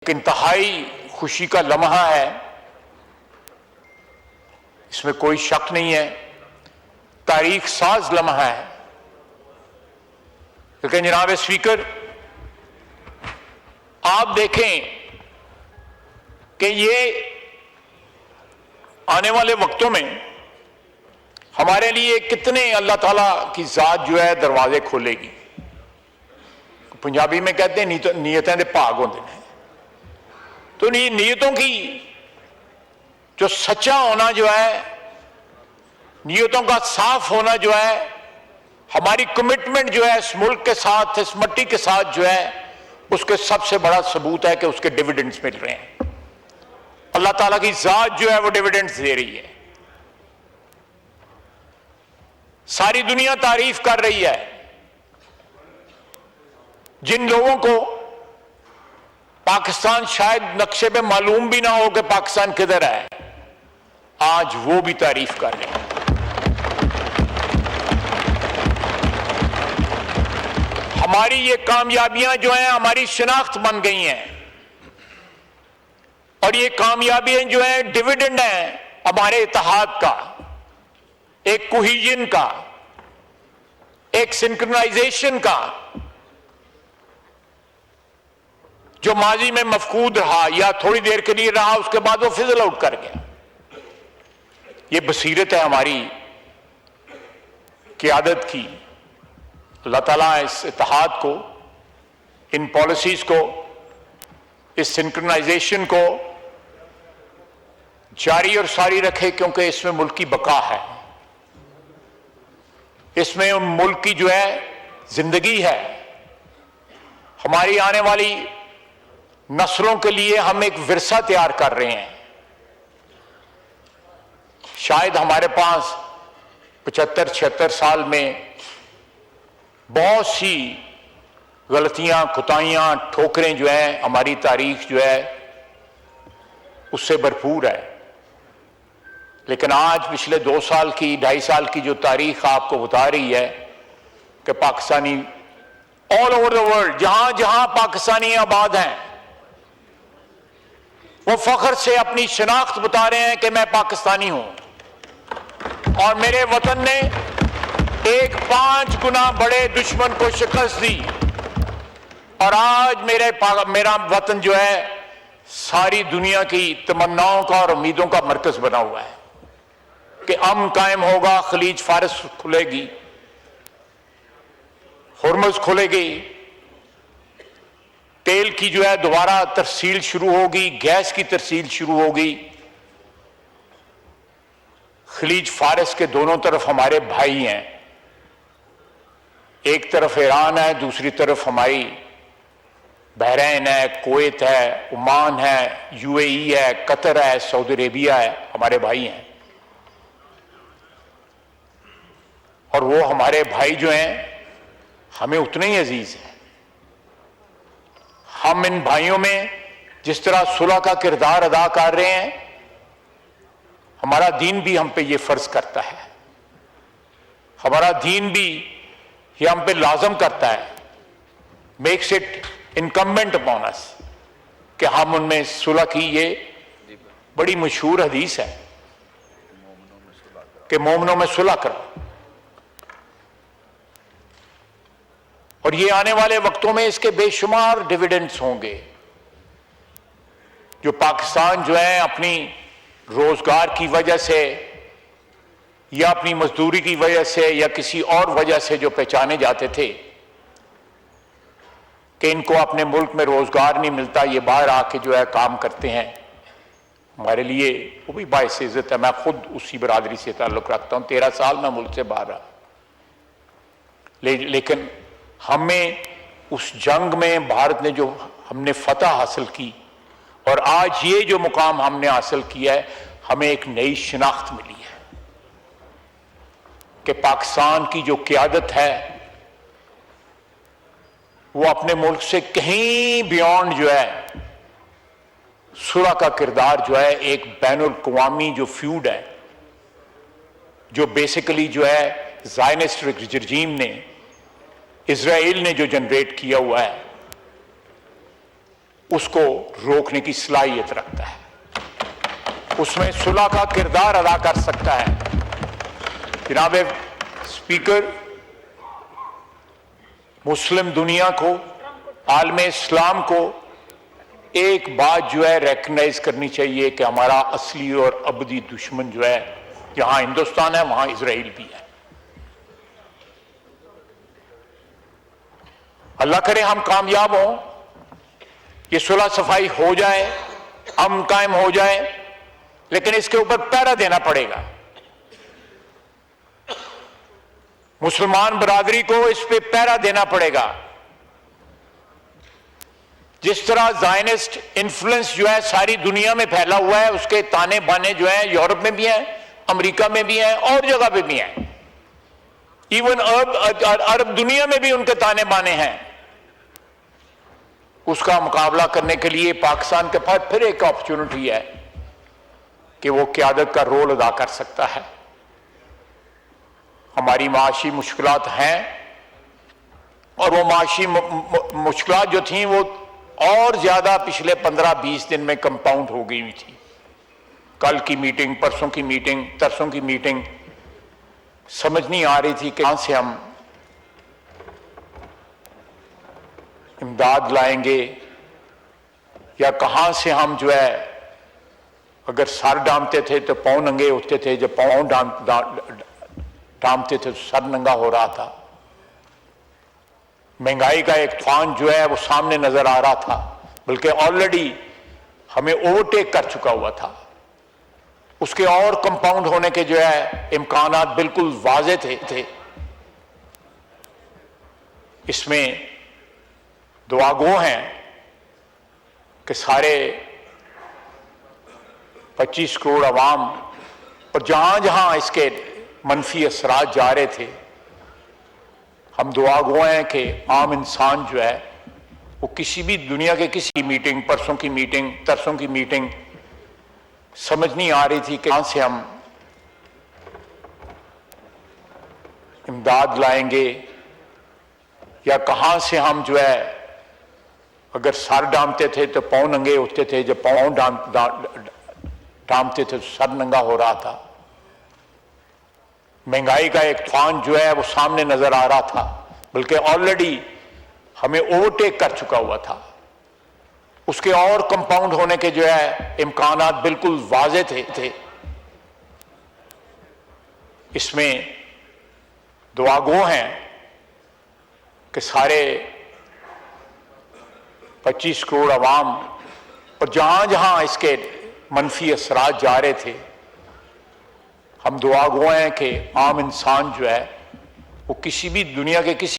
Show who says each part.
Speaker 1: ایک انتہائی خوشی کا لمحہ ہے، اس میں کوئی شک نہیں ہے، تاریخ ساز لمحہ ہے۔ لیکن جناب اسپیکر، آپ دیکھیں کہ یہ آنے والے وقتوں میں ہمارے لیے کتنے اللہ تعالیٰ کی ذات جو ہے دروازے کھولے گی۔ پنجابی میں کہتے ہیں نیتیں دے بھاگ ہوندے ہیں، تو نیتوں کی جو سچا ہونا جو ہے، نیتوں کا صاف ہونا جو ہے، ہماری کمٹمنٹ جو ہے اس ملک کے ساتھ، اس مٹی کے ساتھ جو ہے، اس کے سب سے بڑا ثبوت ہے کہ اس کے ڈیویڈنڈز مل رہے ہیں۔ اللہ تعالیٰ کی ذات جو ہے وہ ڈیویڈنڈز دے رہی ہے۔ ساری دنیا تعریف کر رہی ہے۔ جن لوگوں کو پاکستان شاید نقشے پہ معلوم بھی نہ ہو کہ پاکستان کدھر ہے، آج وہ بھی تعریف کر رہے ہیں۔ ہماری یہ کامیابیاں جو ہیں ہماری شناخت بن گئی ہیں، اور یہ کامیابیاں جو ہیں ڈیویڈنڈ ہیں ہمارے اتحاد کا، ایک کوہیژن کا، ایک سنکرونائزیشن کا، جو ماضی میں مفقود رہا یا تھوڑی دیر کے لیے رہا، اس کے بعد وہ فزل آؤٹ کر گیا۔ یہ بصیرت ہے ہماری قیادت کی۔ اللہ تعالیٰ اس اتحاد کو، ان پالیسیز کو، اس سنکرونائزیشن کو جاری اور ساری رکھے، کیونکہ اس میں ملک کی بقا ہے، اس میں ملک کی جو ہے زندگی ہے۔ ہماری آنے والی نسلوں کے لیے ہم ایک ورثہ تیار کر رہے ہیں۔ شاید ہمارے پاس 75-76 سال میں بہت سی غلطیاں، خطائیاں، ٹھوکریں جو ہیں، ہماری تاریخ جو ہے اس سے بھرپور ہے، لیکن آج پچھلے 2 سال کی، 2.5 سال کی جو تاریخ آپ کو بتا رہی ہے کہ Pakistani all over the world, جہاں جہاں پاکستانی آباد ہیں، وہ فخر سے اپنی شناخت بتا رہے ہیں کہ میں پاکستانی ہوں، اور میرے وطن نے ایک 5 گنا بڑے دشمن کو شکست دی، اور آج میرا وطن جو ہے ساری دنیا کی تمناؤں کا اور امیدوں کا مرکز بنا ہوا ہے کہ امن قائم ہوگا، خلیج فارس کھلے گی، ہرمز کھلے گی، تیل کی جو ہے دوبارہ ترسیل شروع ہوگی، گیس کی ترسیل شروع ہوگی۔ خلیج فارس کے دونوں طرف ہمارے بھائی ہیں، ایک طرف ایران ہے، دوسری طرف ہماری بحرین ہے، کویت ہے، عمان ہے، UAE ہے، قطر ہے، سعودی عربیہ ہے، ہمارے بھائی ہیں۔ اور وہ ہمارے بھائی جو ہیں ہمیں اتنے ہی عزیز ہیں۔ ہم ان بھائیوں میں جس طرح صلح کا کردار ادا کر رہے ہیں، ہمارا دین بھی ہم پہ یہ فرض کرتا ہے، ہمارا دین بھی یہ ہم پہ لازم کرتا ہے، میکس اٹ انکمبنٹ اپون اس، کہ ہم ان میں صلح کی۔ یہ بڑی مشہور حدیث ہے کہ مومنوں میں صلح کرو، اور یہ آنے والے وقتوں میں اس کے بے شمار ڈیویڈنڈز ہوں گے، جو پاکستان جو ہے اپنی روزگار کی وجہ سے یا اپنی مزدوری کی وجہ سے یا کسی اور وجہ سے جو پہچانے جاتے تھے کہ ان کو اپنے ملک میں روزگار نہیں ملتا، یہ باہر آ کے جو ہے کام کرتے ہیں، ہمارے لیے وہ بھی باعث عزت ہے۔ میں خود اسی برادری سے تعلق رکھتا ہوں، 13 سال میں ملک سے باہر رہا، لیکن ہمیں اس جنگ میں بھارت نے جو ہم نے فتح حاصل کی، اور آج یہ جو مقام ہم نے حاصل کیا ہے، ہمیں ایک نئی شناخت ملی ہے کہ پاکستان کی جو قیادت ہے وہ اپنے ملک سے کہیں بیونڈ جو ہے صلح کا کردار جو ہے، ایک بین الاقوامی جو فیوڈ ہے، جو بیسیکلی جو ہے زائنسٹ رجیم نے، اسرائیل نے جو جنریٹ کیا ہوا ہے، اس کو روکنے کی صلاحیت رکھتا ہے، اس میں صلح کا کردار ادا کر سکتا ہے۔ جناب اسپیکر، مسلم دنیا کو، عالم اسلام کو ایک بات جو ہے ریکگنائز کرنی چاہیے کہ ہمارا اصلی اور ابدی دشمن جو ہے، جہاں ہندوستان ہے وہاں اسرائیل بھی ہے۔ اللہ کرے ہم کامیاب ہوں، یہ صلح صفائی ہو جائے، امن قائم ہو جائے، لیکن اس کے اوپر پہرا دینا پڑے گا۔ مسلمان برادری کو اس پہ پہرا دینا پڑے گا۔ جس طرح زائنسٹ انفلوئنس جو ہے ساری دنیا میں پھیلا ہوا ہے، اس کے تانے بانے جو ہیں یورپ میں بھی ہیں، امریکہ میں بھی ہیں، اور جگہ پہ بھی ہیں، ایون عرب دنیا میں بھی ان کے تانے بانے ہیں۔ اس کا مقابلہ کرنے کے لیے پاکستان کے پاس پھر ایک اپرچونٹی ہے کہ وہ قیادت کا رول ادا کر سکتا ہے۔ ہماری معاشی مشکلات ہیں، اور وہ معاشی مشکلات جو تھیں وہ اور زیادہ پچھلے 15-20 دن میں کمپاؤنڈ ہو گئی ہوئی تھی۔ کل کی میٹنگ، پرسوں کی میٹنگ، ترسوں کی میٹنگ، سمجھ نہیں آ رہی تھی کہ کہاں سے ہم امداد لائیں گے، یا کہاں سے ہم جو ہے، اگر سر ڈھانپتے تھے تو پاؤں ننگے ہوتے تھے، جب پاؤں ڈھانپتے تھے تو سر ننگا ہو رہا تھا۔ مہنگائی کا ایک طوفان جو ہے وہ سامنے نظر آ رہا تھا، بلکہ آلریڈی ہمیں اوورٹیک کر چکا ہوا تھا۔ اس کے اور کمپاؤنڈ ہونے کے جو ہے امکانات بالکل واضح تھے۔ اس میں دعا گو ہیں کہ سارے 25 کروڑ عوام، اور جہاں جہاں اس کے منفی اثرات جا رہے تھے، ہم دعا گو ہیں کہ عام انسان جو ہے وہ کسی بھی دنیا کے کسی میٹنگ، پرسوں کی میٹنگ، ترسوں کی میٹنگ، سمجھ نہیں آ رہی تھی کہ کہاں سے ہم امداد لائیں گے، یا کہاں سے ہم جو ہے، اگر سر ڈھانپتے تھے تو پاؤں ننگے ہوتے تھے، جب پاؤں ڈھانپتے تھے تو سر ننگا ہو رہا تھا۔ مہنگائی کا ایک طوفان جو ہے وہ سامنے نظر آ رہا تھا، بلکہ آلریڈی ہمیں اوورٹیک کر چکا ہوا تھا۔ اس کے اور کمپاؤنڈ ہونے کے جو ہے امکانات بالکل واضح تھے۔ اس میں دعا گو ہیں کہ سارے 25 کروڑ عوام، اور جہاں جہاں اس کے منفی اثرات جا رہے تھے، ہم دعا گو ہیں کہ عام انسان جو ہے وہ کسی بھی دنیا کے کسی